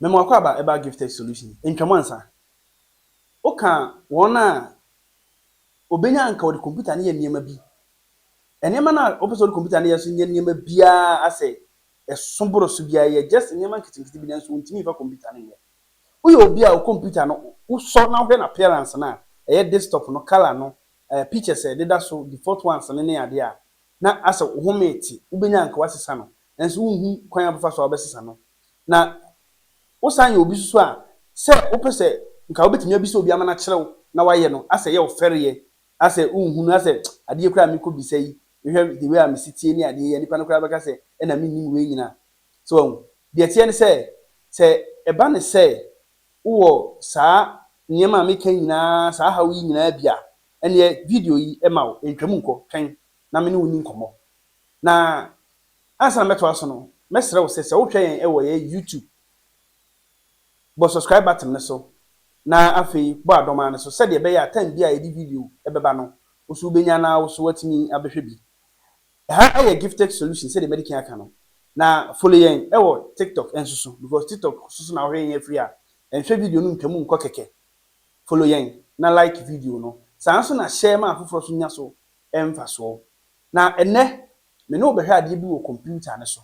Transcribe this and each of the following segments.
Memo akwa about gifted solution. Intwamansa. Oka wona obenya anka wo computer na ye niema bi. Enema na opeso wo computer na ye so niema bia ase esomboro so bia ye just niema nkitikiti bi na so ntimi fa computer na ye. Uye obi a wo computer no wo so na hwe na appearance na eye desktop no color no pictures e deda so default ones ne ade a na ase wo hometi ubenya anka wasesa no enso wo hu kwan abefa so obesesa no na wo san ye obi so a se wo pese nka obetimi abi so obi amana kirew na waye no ase ye wo fereye ase wo hu ase ade kura mi ko bi sei hwe the way am sitie ni ade ye nipa no kura beka se na mi nim we nyina so de tie ne se eba ne se wo saa nyema meka nyina saa hawo yi nyina bia ene video yi ema wo entwam nko twen na me ne woni nkomo na ansa na meto aso no mesere wo se wo hwe yen ewo ye YouTube bo subscribe button ne so na afei bo adoma ne so se de be ya time bia edi video ebeba no wo so benya na wo so watimi abehwe bi ha aye gifted solution se de medical aka no na follow yen ewo TikTok ensusu because TikTok susu na hwe yen free a enhwe video no ntwamu nko keke follow yen na like video no sanso na share ma afoforo so nya so emfa so na enne me no behwe ade bi wo computer ne so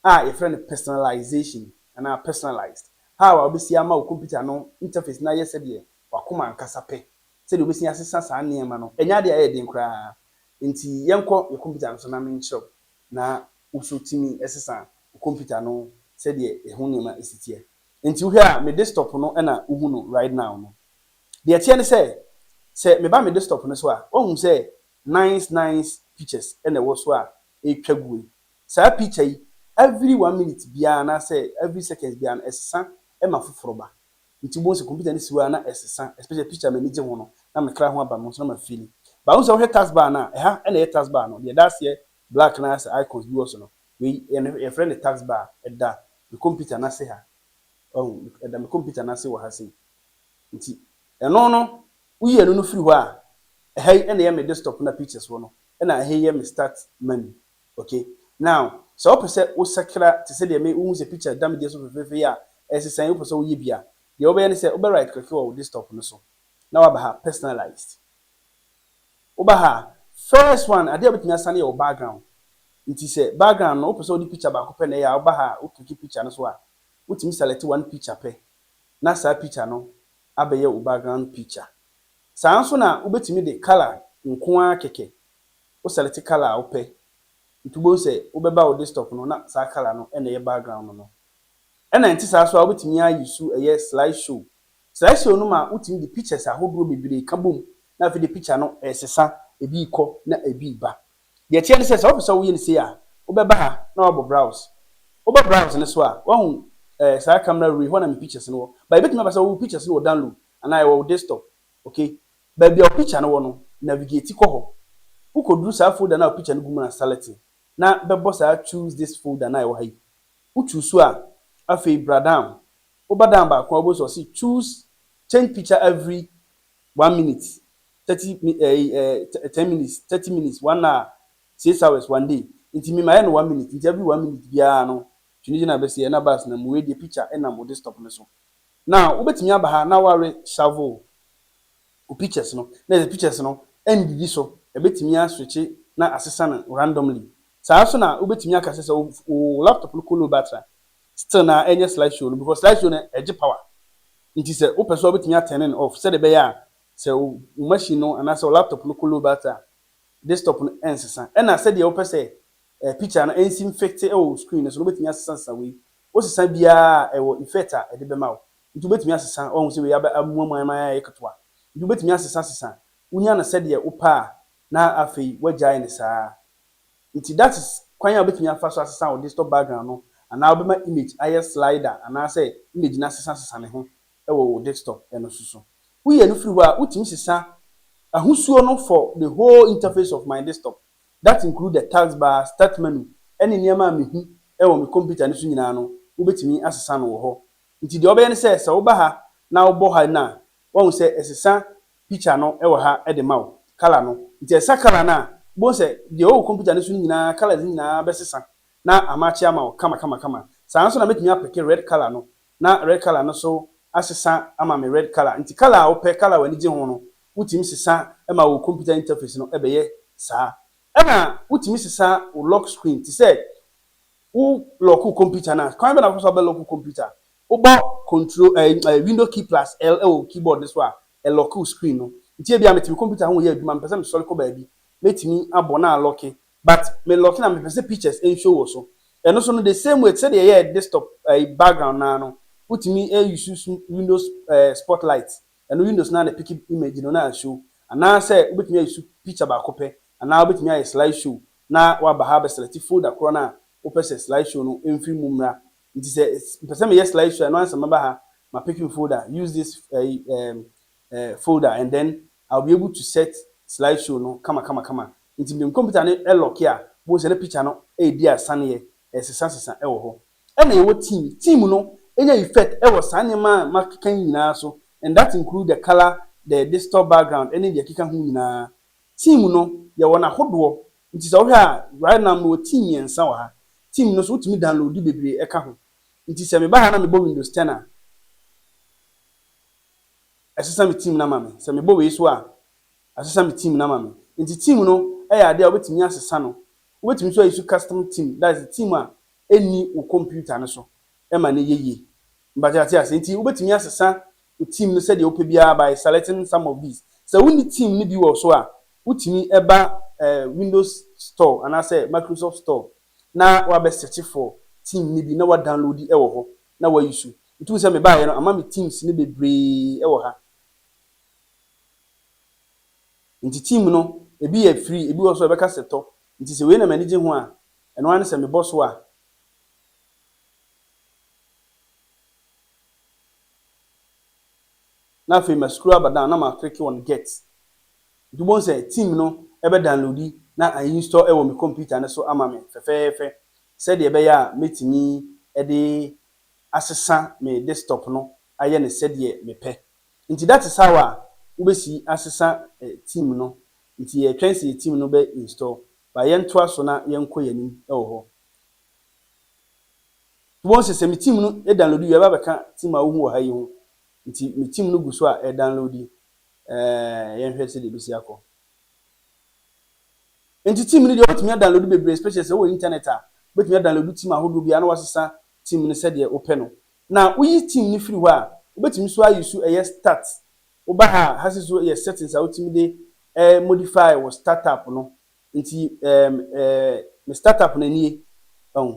your friend personalization and personalized how obisi ama wo computer no interface na yese de wakoma nkasa pe se de obisi asesa sa neema no enya de aye den kra nti yenko ye computer no so na menchiro na usotimi esesa computer no se de ehu neema esitie nti wo hia me desktop no na uhu no right now no de tie ne se me ba me desktop no so a ohun se nice pictures na wo so a etwague sa picture yi every 1 minute bia na say every seconds bia na esesa e ma foforo ba nti bo se computer ni siwa na esesa especially picture me je ho no na me kra ho aba mo so na ma feel ba wo so hwe taskbar na e na ye taskbar no de that's here black na as icons bi wo so no we your friend taskbar e da the computer na se ha oh e da me computer na se wo ha se nti eno no uye no free ho a e na ye me desktop na pictures wo no e na ye me start menu okay now so opese wo sekra te se de me wo se picture dam de so fefe ya esisan wo so wo yebia de wo be ne se wo be right click wo desktop no so na wa ba ha personalized wo ba ha first one ade obetimi asane your background nti se background no opese wo di picture ba ko pe na ya wo ba ha wo click picture no so a wo timi select one picture pe na sa picture no abaye wo background picture sa nso na wo betimi de color nko a keke wo select color wo pe ntubo se obeba o desktop no na sa color no na ye background no na nti sa so a obetimi ayisu eye slideshow no ma utimi di pictures ahodro bebere kabom na fe di picture no esesa ebi iko na ebi ba de tie ne se so opesa wo ye ne se a obeba ha na obo browse ne so a wo hu sa camera roll ho na me pictures no ba ebetimi abasa wo pictures no download ana wo desktop okay ba bia o picture no wo no navigate ko ho ukoduru sa folder na picture no gumu na select na bebo sa choose this folder na e wo hai uchu so a afei bradam obadam ba kwa obo so see choose change picture every 1 minute 10 minutes 30 minutes 1 hour 6 hours 1 day nti me my no 1 minute nti every 1 minute bia no twini na be se na bas na mu we di picture na mo desktop no so now obetimi aba ha na ware shovel o pictures no na the pictures no endidi so ebetimi aswitch na asesa na randomly sa so na obetimi akase se o laptop no cool battery still na any slideshow because slideshow na eje power nti se o person obetimi turn off se de be ya se o machine no ana se o laptop no cool battery desktop no ensesa na se de o person picture na ensim fix o screen so obetimi asesa we o sesa bia e wo effect a de be ma o nti obetimi asesa o hu se we ya amuamuama ya eketoa nti obetimi asesa unya na se de o pa na afei wagyae ne saa nti that is kwanya obetimi afa so asesa o desktop background no ana obema image aye slider ana say image na sesa ne ho e wo desktop eno susu uye no free ho a utimi sesa ahosuo no for the whole interface of my desktop that include the taskbar start menu any niam mehu e wo me computer ne so nyina no ubetimi asesa no wo ho nti de obeye ne se wo ba ha na wo bo ha na wo se esesa picture no e wo ha e de ma wo color no nti esa color na bo se de o computer ne so nyina color nyina besesa na amachi ama kama sa nso na metumi apeke red color no na red color no so asesa ama me red color nti color a wopɛ color wani gye ho no wotimi sesa ma wo computer interface no ɛbɛyɛ saa ɛna wotimi sesa wo lock screen ti sɛ wo lock computer na kwan bɛ na ko so bɛ lock computer wo bɔ control window key plus L keyboard this one lock screen no nti e bia metimi computer ho yɛ adwuma mpɛ sɛ me sɔre kɔ baabi metimi abɔ na lock but me lock na me pɛ sɛ pictures show wo so ɛno so no the same way sɛ de yɛ desktop background na no wotimi use Windows spotlight ɛno Windows na pick image no na show ana sɛ wobetimi use picture ba ko pɛ ana wobetimi ayi slide show na wa ba ha be select folder kro na wopɛ sɛ slide show no emfiri mu mra nti sɛ pɛ sɛ me yɛ slide show no answer maba ha ma picking folder use this folder and then I'll be able to set slideshow no kama nti me computer ne lock ya bo se na picture no di asane ye sesa wo ho na ye wo team no enya effect wo sane ma makeka nyina so and that include the color the desktop background any the keka ho nyina team no ye wo na hodo nti se wo hwa right now no team yensa wo ha team no so utimi download bebre eka ho nti se me ba ha na me bo Windows 10 a asesa me team na mame se me bo we so a asesa me team na mame nti team no ade a obetimi asesa no obetimi so use custom team that is the team a eni wo computer no so ma na yeye mbaja ati ase nti obetimi asesa wo team no se de opa bia by selecting some of these so we need team ni bi wo so a utimi eba Windows Store and I say Microsoft Store na wa be search for team ni bi na wa download e wo ho na wa use nti se me ba ye no ama me teams ni bebre e wo ha nti team no ebi ye free ebi wo so e be ka seto nti se we na manage ho a eno an se me boss a na fe ma scroll up down na ma click on get nti bon say team no e be download na I install e wo me computer na so ama me fefefe se de be ya metimi e de asesa me desktop no aye ne se de me pe nti that is how a ubesi asesa team no nti ye twen se team no be install ba ye nto aso na ye nko yanim e wo ho won se me team no e download ye ba beka team a wo hu wo ha yi ho nti me team no guso a e download ye hwe se de bisi akọ nti team no de otumi download bebre especially se wo internet a betumi download team ahodo bia na wasesa team no se de ope no na uyi team ni free ho a obetumi so ayisu eye start oba ha hasiso ye settings a otumi de modify wo startup no nti me startup na nie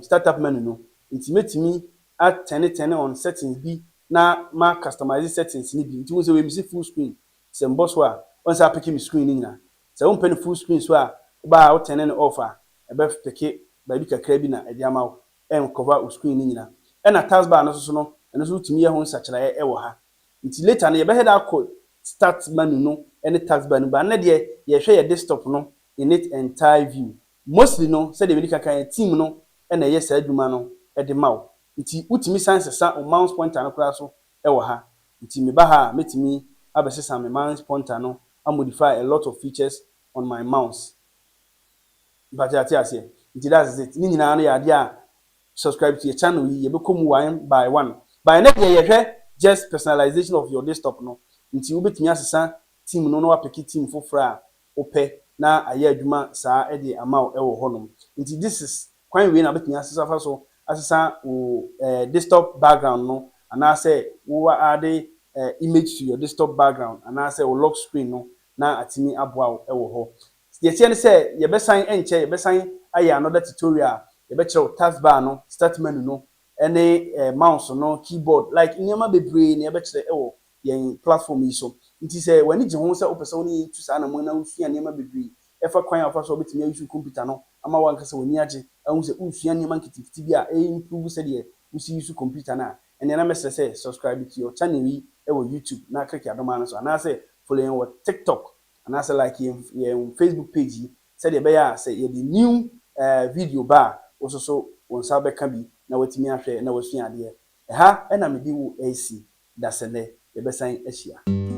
startup menu no nti metimi at 10 on settings bi na ma customize settings ni bi nti wo se we misi full screen se mboso a on sa pick me screen ni nyina se wo pen full screen so a oba wo 10 off a e be pick ba bi kakra bi na e di ama wo cover o screen ni nyina e na taskbar no so no eno so tumi ye ho nsachara e wo ha nti later na ye be head code start menu no any taskbar no ba na de ye hwe ye desktop no in its entire view mostly no say the very kan team no e na ye sa adwuma no e de maw nti utimi sense sa o mouse pointer no kura so e wo ha nti me ba ha metimi abesesa me mouse pointer no I modify a lot of features on my mouse but ati ase nti that's it ni nyina no ya de a subscribe to your channel yi ye be come one by one by next ye hwe just personalization of your desktop no nti wo betimi asesa team no no apeki team fofora ope na aye adwuma saa e de amaw e wo honom nti this is kwan we na betimi asesa fa so asesa wo desktop background no ana say wo add image to your desktop background ana say wo lock screen no na atimi aboa e wo ho ye tie ne say ye besan enche ye besan aye another tutorial ye be kire taskbar no start menu no any mouse no keyboard like nyama bebre na ye be kire e wo yen platform yi so nti say wani je ho say opese woni tu sa na mo na usua nyama bebre e fa kwan afa so betimi use computer no ama wanka say woni age ahu say usua nyama nkitikiti bia e improve say de usi use computer na ene na message say subscribe to your channel yi e wo YouTube na click adoma no so ana say follow yen wo TikTok ana say like yen Facebook page say de be ya say ye the new video ba so wonsa be ka bi na watimi ahwe na wasua ade e ha e na me di wo AC da sene ye besan ahia